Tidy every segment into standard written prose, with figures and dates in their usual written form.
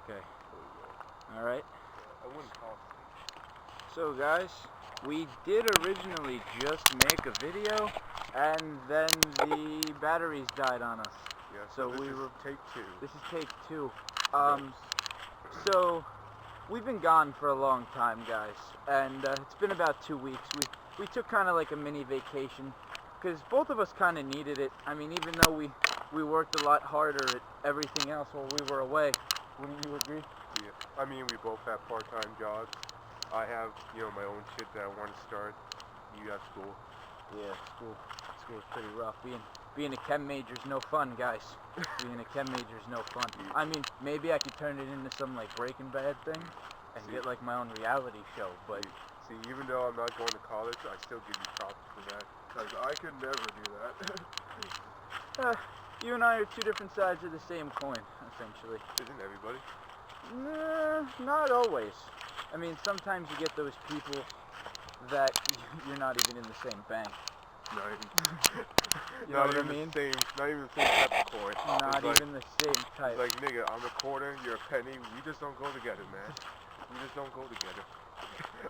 Okay. Alright. I wouldn't call So guys, we did originally just make a video and then the batteries died on us. Yeah, So this we is were take two. This is take two. So we've been gone for a long time, guys, and it's been about 2 weeks. We took kind of like a mini vacation because both of us kind of needed it. I mean, even though we worked a lot harder at everything else while we were away. Wouldn't you agree? Yeah, I mean, we both have part-time jobs. I have, my own shit that I want to start. You have school. Yeah, school's pretty rough. Being a chem major is no fun, guys. Being a chem major is no fun. I mean, maybe I could turn it into some like Breaking Bad thing and get like my own reality show. But see, even though I'm not going to college, I still give you props for that, because I could never do that. You and I are two different sides of the same coin, essentially. Isn't everybody? Nah, not always. I mean, sometimes you get those people that you're not even in the same bank. Not even, you know what I mean? Not even the same type of coin. Not even the same type. Like, nigga, I'm a quarter, you're a penny. We just don't go together, man. We just don't go together.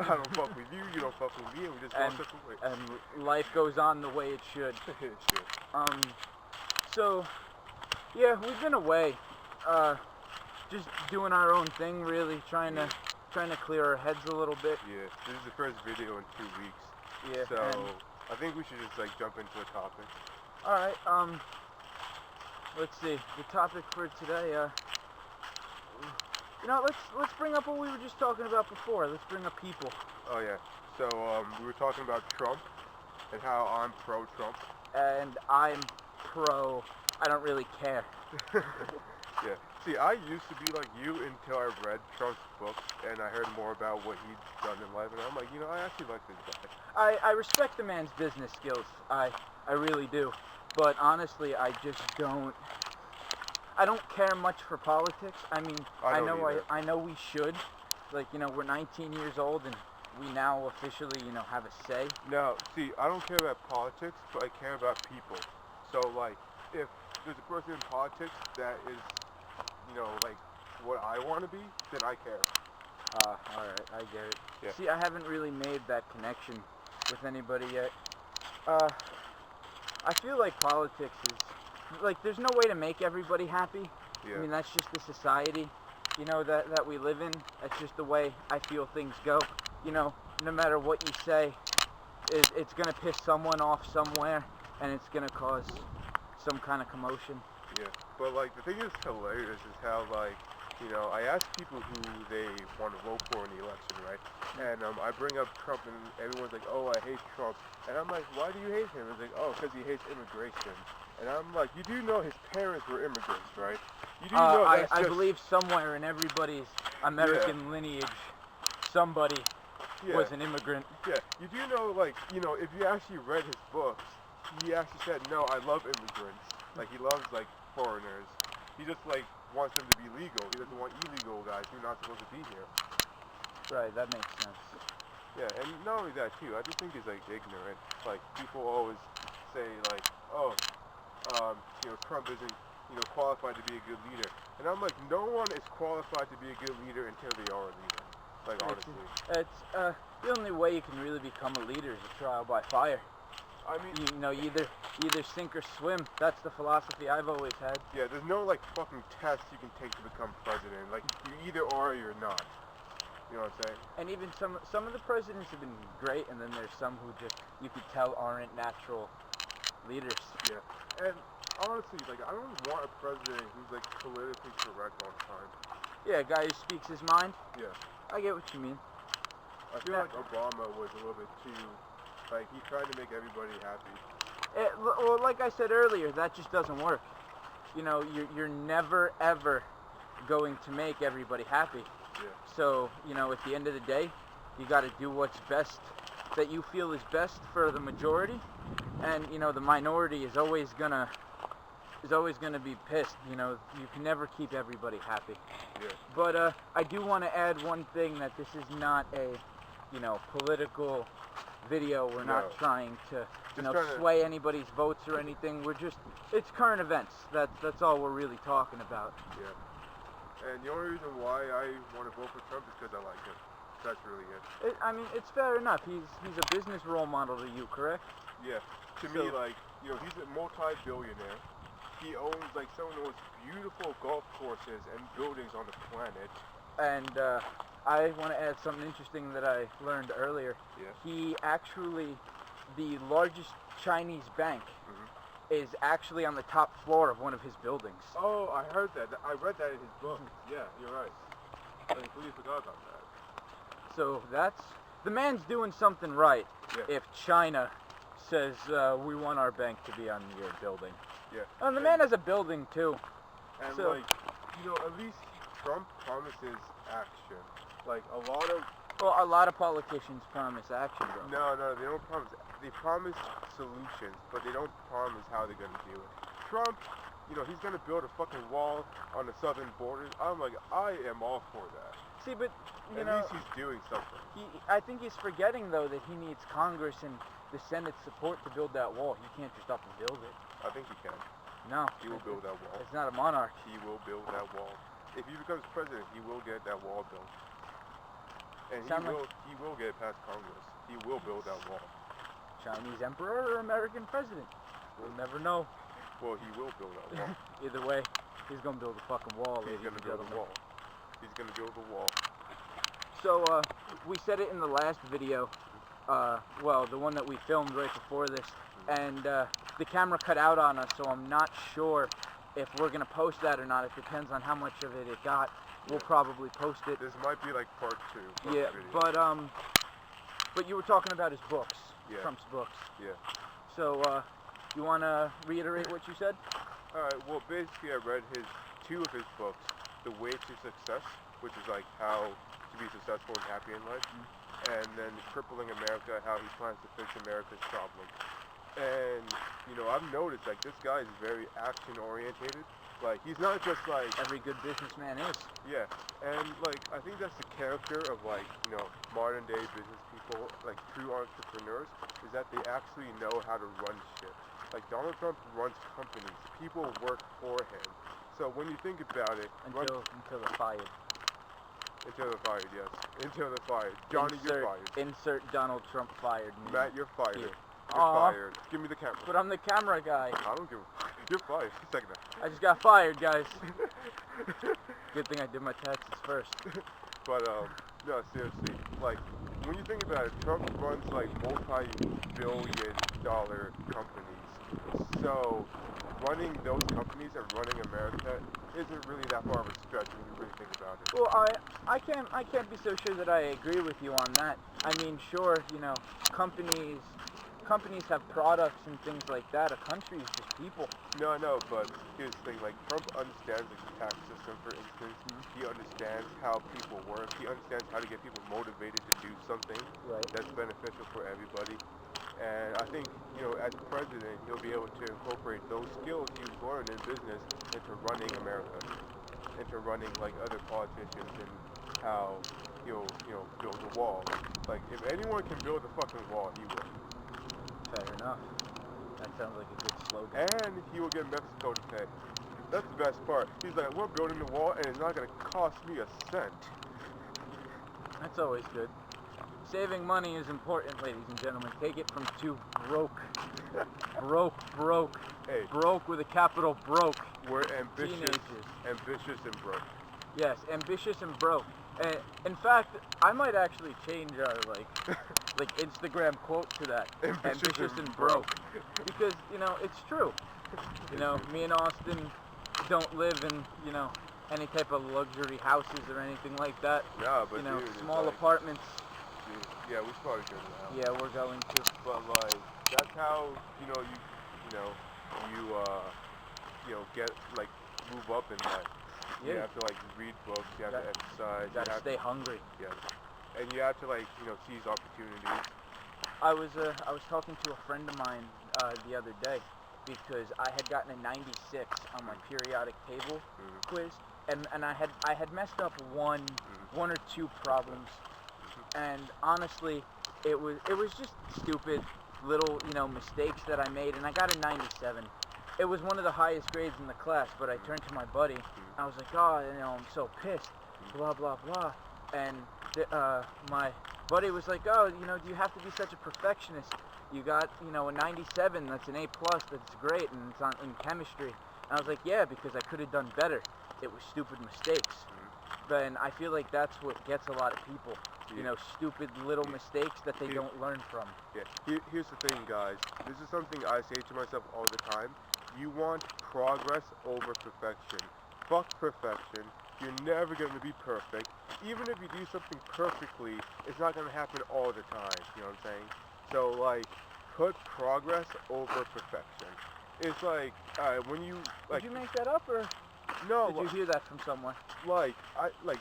I don't fuck with you, you don't fuck with me, and we just go different ways. And life goes on the way it should. It should. So, yeah, we've been away. Just doing our own thing, really, trying to clear our heads a little bit. Yeah, this is the first video in 2 weeks. Yeah. So I think we should just like jump into a topic. All right. Let's see. The topic for today. Let's bring up what we were just talking about before. Let's bring up people. Oh yeah. So we were talking about Trump and how I'm pro-Trump. And I'm pro. I don't really care. Yeah. See, I used to be like you until I read Trump's book and I heard more about what he'd done in life, and I'm like, I actually like this guy. I respect the man's business skills. I really do. But honestly, I just don't. I don't care much for politics. I mean, I know we should. Like, we're 19 years old and we now officially, have a say. No, see, I don't care about politics, but I care about people. So, like, if there's a person in politics that is, like what I want to be, then I care. Alright, I get it. Yeah. See, I haven't really made that connection with anybody yet. I feel like politics is, like, there's no way to make everybody happy. Yeah. I mean, that's just the society, that we live in. That's just the way I feel things go. No matter what you say, it's going to piss someone off somewhere, and it's going to cause some kind of commotion. Yeah, but like the thing is hilarious is how like, I ask people who they want to vote for in the election, right? And I bring up Trump and everyone's like, oh, I hate Trump. And I'm like, why do you hate him? It's like, oh, because he hates immigration. And I'm like, you do know his parents were immigrants, right? You do know that's I believe somewhere in everybody's American lineage, somebody was an immigrant. Yeah, you do know, like, if you actually read his books, he actually said, no, I love immigrants. Like, he loves, like, foreigners. He just, like, wants them to be legal. He doesn't want illegal guys who are not supposed to be here. Right, that makes sense. Yeah, and not only that, too, I just think he's, like, ignorant. Like, people always say, like, oh, Trump isn't, qualified to be a good leader. And I'm like, no one is qualified to be a good leader until they are a leader. Like, honestly. It's, the only way you can really become a leader is a trial by fire. I mean, you either sink or swim. That's the philosophy I've always had. Yeah, there's no like fucking test you can take to become president. Like, you either are or you're not. You know what I'm saying? And even some of the presidents have been great, and then there's some who just you could tell aren't natural leaders. Yeah, and honestly, like, I don't want a president who's like politically correct all the time. Yeah, a guy who speaks his mind. Yeah, I get what you mean. I feel like Obama was a little bit too. Like, he tried to make everybody happy. Well, like I said earlier, that just doesn't work. You're never, ever going to make everybody happy. Yeah. So, at the end of the day, you got to do what's best, that you feel is best for the majority. And, the minority is always gonna be pissed. You can never keep everybody happy. Yeah. But I do want to add one thing, that this is not a, political video. We're not trying to, sway anybody's votes or anything. It's current events. That's all we're really talking about. Yeah. And the only reason why I want to vote for Trump is because I like him. That's really it. I mean, it's fair enough. He's a business role model to you, correct? Yeah. To me, like, you know, he's a multi-billionaire. He owns, like, some of the most beautiful golf courses and buildings on the planet. And I want to add something interesting that I learned earlier. Yeah. He actually, the largest Chinese bank, is actually on the top floor of one of his buildings. Oh, I heard that. I read that in his book. Yeah, you're right. I completely forgot about that. So the man's doing something right. Yeah. If China says we want our bank to be on your building. Yeah. And the man has a building too. And so, like, you know, at least Trump promises action. Like a lot of politicians promise action, bro. No, they don't promise. They promise solutions, but they don't promise how they're gonna do it. Trump, you know, he's gonna build a fucking wall on the southern border. I'm like, I am all for that. See, but at least he's doing something. I think he's forgetting though that he needs Congress and the Senate support to build that wall. He can't just up and build it. I think he can. No. He will build that wall. It's not a monarch. He will build that wall. If he becomes president, he will get that wall built. And he will get it past Congress. He will build that wall. Chinese emperor or American president? We'll never know. Well, he will build that wall. Either way, he's gonna build a fucking wall. He's gonna build a wall. He's gonna build a wall. So, we said it in the last video, well, the one that we filmed right before this, and the camera cut out on us, so I'm not sure if we're gonna post that or not. It depends on how much of it got. We'll probably post it. This might be like part 2. Yeah, but you were talking about his books, Trump's books. Yeah. So, you wanna reiterate what you said? Alright, well basically I read 2 of his books, The Way to Success, which is like how to be successful and happy in life, and then Crippling America, how he plans to fix America's problems. And, you know, I've noticed, like, this guy is very action-orientated. Like, he's not just, like... Every good businessman is. Yeah, and, like, I think that's the character of, like, you know, modern-day business people, like, true entrepreneurs, is that they actually know how to run shit. Like, Donald Trump runs companies. People work for him. So when you think about it... Until they're fired. Until they're fired, yes. Until they're fired. Johnny, you're fired. Insert Donald Trump fired. Matt, you're fired. Yeah. You're fired. Give me the camera. But I'm the camera guy. I don't give a... You're fired. Second that. I just got fired, guys. Good thing I did my taxes first. But, no, seriously. Like, when you think about it, Trump runs, like, multi-billion-dollar companies. So, running those companies and running America isn't really that far of a stretch when you really think about it. Well, I can't be so sure that I agree with you on that. I mean, sure, you know, companies have products and things like that. A country is just people. No, but here's the thing, like, Trump understands the tax system, for instance. He understands how people work. He understands how to get people motivated to do something that's beneficial for everybody. And I think, you know, as president, he'll be able to incorporate those skills he's learned in business into running America, into running, like, other politicians, and how he'll, you know, build a wall. Like, if anyone can build a fucking wall, he will. Fair enough. That sounds like a good slogan. And he will get Mexico to pay. That's the best part. He's like, we're building the wall, and it's not going to cost me a cent. That's always good. Saving money is important, ladies and gentlemen. Take it from 2 broke. Broke. Hey. Broke with a capital broke. We're ambitious. Teenagers. Ambitious and broke. Yes, ambitious and broke. And in fact, I might actually change our like Instagram quote to that. Ambitious and broke. Because, you know, it's true. You know, me and Austin don't live in, you know, any type of luxury houses or anything like that. Yeah, but you know, dude, small like, apartments. Dude, yeah, we started doing that. Yeah, we're going to. But like, that's how, you know, you get, like, move up in life. Yeah. You have to, like, read books, you have to exercise. You gotta stay hungry. Yes. And you have to, like, you know, seize opportunities. I was talking to a friend of mine the other day because I had gotten a 96 on my periodic table quiz, and I had messed up one or two problems, and honestly, it was just stupid little, you know, mistakes that I made, and I got a 97. it was one of the highest grades in the class, but I turned to my buddy. I was like, oh, I'm so pissed, blah, blah, blah. And my buddy was like, oh, do you have to be such a perfectionist? You got, a 97, that's an A+, that's great, and it's in chemistry. And I was like, yeah, because I could have done better. It was stupid mistakes. And I feel like that's what gets a lot of people. Stupid little mistakes that they don't learn from. Yeah. Here's the thing, guys. This is something I say to myself all the time. You want progress over perfection. Fuck perfection. You're never going to be perfect. Even if you do something perfectly, it's not going to happen all the time. You know what I'm saying? So, put progress over perfection. It's like, when you, Did you make that up, or no, did you hear that from somewhere?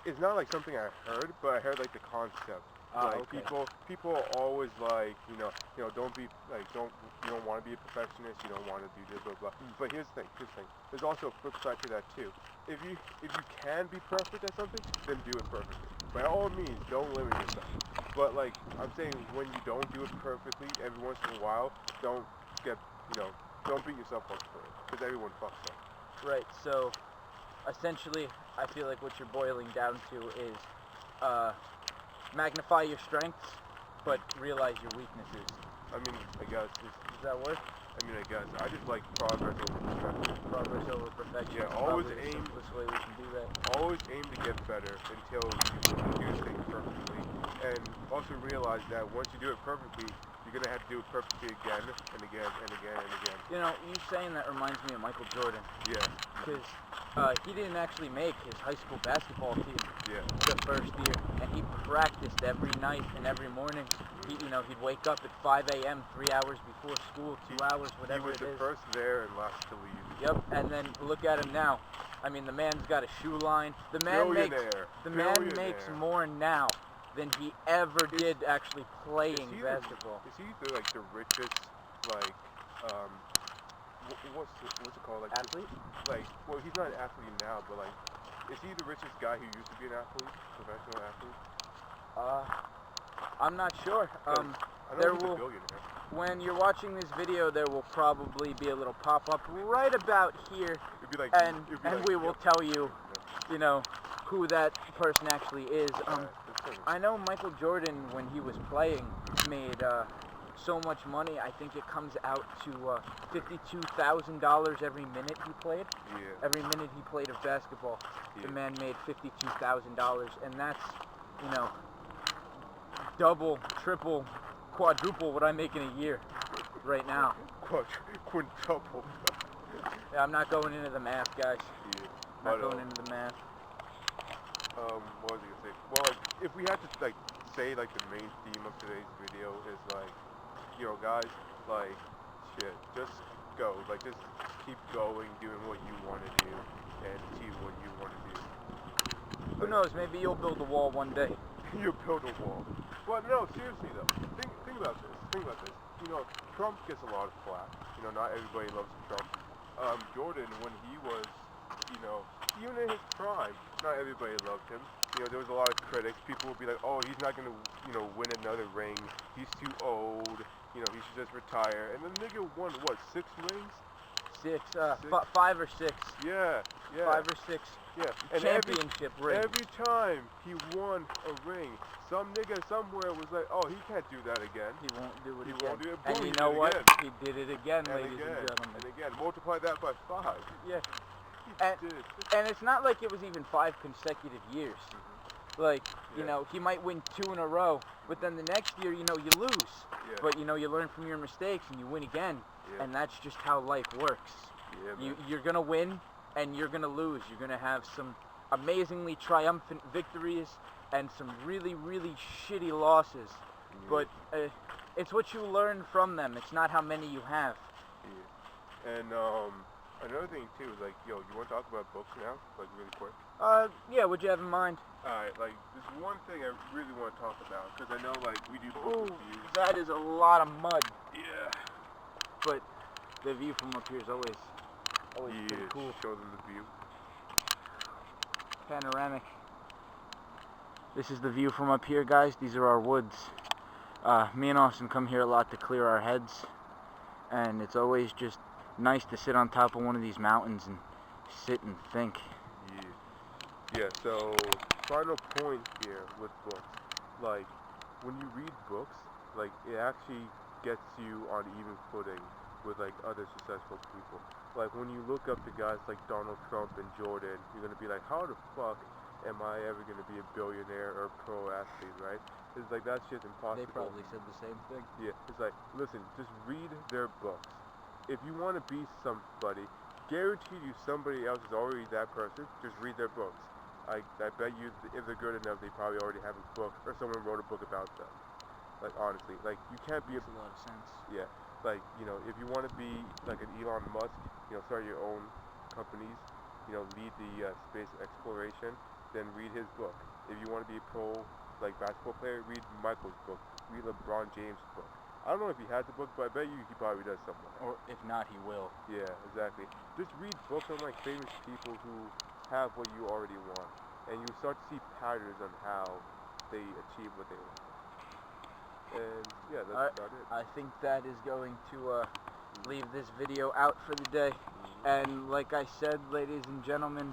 It's not like something I heard, but I heard the concept. Okay. People are always don't be you don't want to be a perfectionist, you don't want to do this, blah blah. But here's the thing. There's also a flip side to that too. If you can be perfect at something, then do it perfectly. By all means, don't limit yourself. But I'm saying, when you don't do it perfectly, every once in a while, don't beat yourself up for it, because everyone fucks up. Right. So, essentially, I feel like what you're boiling down to is magnify your strengths, but realize your weaknesses. I mean, I guess. Does that work? I guess. I just like progress over perfection. Progress over perfection. Yeah, always Probably the aim. simplest way we can do that. Always aim to get better until you do things perfectly. And also realize that once you do it perfectly, you're going to have to do it perfectly again and again and again and again. You saying that reminds me of Michael Jordan. Yeah. Because he didn't actually make his high school basketball team the first year, and he practiced every night and every morning. He'd wake up at 5 a.m., 3 hours before school, 2 hours, whatever it is. He was the first there and last to leave. Yep, and then look at him now. I mean, the man's got a shoe line. The man makes more now than he ever did actually playing basketball. Is he the richest, what's it called? Athlete? Well, he's not an athlete now, but is he the richest guy who used to be an athlete, professional athlete? I'm not sure. I know he's a billionaire. When you're watching this video, there will probably be a little pop-up right about here, and we will tell you, who that person actually is. I know Michael Jordan, when he was playing, made so much money. I think it comes out to $52,000 every minute he played. Yeah. Every minute he played of basketball, the man made $52,000, and that's, double, triple, quadruple what I make in a year right now. Quintuple. Yeah, I'm not going into the math, guys. Yeah. Not going into the math. What was I gonna say? Well, if we had to say the main theme of today's video is guys, just go. Just keep going, doing what you want to do, and achieve what you want to do. Who knows? Maybe you'll build a wall one day. You'll build a wall. Well, no, seriously though. Think about this. Trump gets a lot of flack. Not everybody loves Trump. Jordan, when he was, even in his prime, not everybody loved him. There was a lot of critics. People would be like, oh, he's not going to, win another ring. He's too old. He should just retire. And the nigga won, 6 rings? 5 or 6. Yeah. 5 or 6. Yeah. And championship rings. Every time he won a ring, some nigga somewhere was like, oh, he can't do that again. He won't do it again. He won't do it. And Boom, you know what? Again. He did it again, ladies and gentlemen. And again. Multiply that by 5. Yeah. And it's not like it was even 5 consecutive years. He might win 2 in a row, but then the next year, you lose. Yeah. But, you learn from your mistakes and you win again. Yeah. And that's just how life works. Yeah, you're going to win and you're going to lose. You're going to have some amazingly triumphant victories and some really, really shitty losses. Yeah. But it's what you learn from them. It's not how many you have. Yeah. And another thing too is you want to talk about books now, really quick? Yeah. What'd you have in mind? Alright, there's one thing I really want to talk about, because I know we do book reviews. That is a lot of mud. Yeah. But the view from up here is always pretty cool. Show them the view. Panoramic. This is the view from up here, guys. These are our woods. Me and Austin come here a lot to clear our heads, and it's always just nice to sit on top of one of these mountains and sit and think. Yeah, so final point here with books. Like, when you read books, like, it actually gets you on even footing with, like, other successful people. Like, when you look up to guys like Donald Trump and Jordan, you're going to be like, how the fuck am I ever going to be a billionaire or a pro athlete, right? It's like, that's just impossible. They probably said the same thing. Yeah, it's like, listen, just read their books. If you want to be somebody, guarantee you somebody else is already that person, just read their books. I bet you if they're good enough, they probably already have a book, or someone wrote a book about them. Like, honestly, like, you can't be Makes a lot of sense. Yeah, like, you know, if you want to be like an Elon Musk, you know, start your own companies, you know, lead the space exploration, then read his book. If you want to be a pro, like, basketball player, read Michael's book, read LeBron James' book. I don't know if he has the book, but I bet you he probably does somewhere. Or if not, he will. Yeah, exactly. Just read books on, like, famous people who have what you already want, and you start to see patterns on how they achieve what they want. And yeah, that's about it. I think that is going to leave this video out for the day. And like I said, ladies and gentlemen,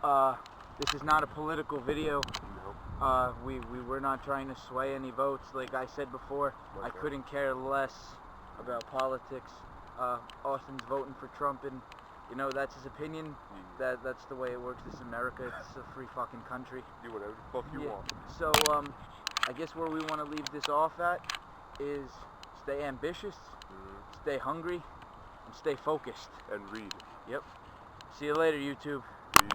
this is not a political video. No. We were not trying to sway any votes. Like I said before, I couldn't care less about politics. Austin's voting for Trump, and you know, that's his opinion. That's the way it works. This is America. It's a free fucking country. Do whatever the fuck you want. So I guess where we want to leave this off at is stay ambitious, stay hungry, and stay focused. And read. Yep. See you later, YouTube.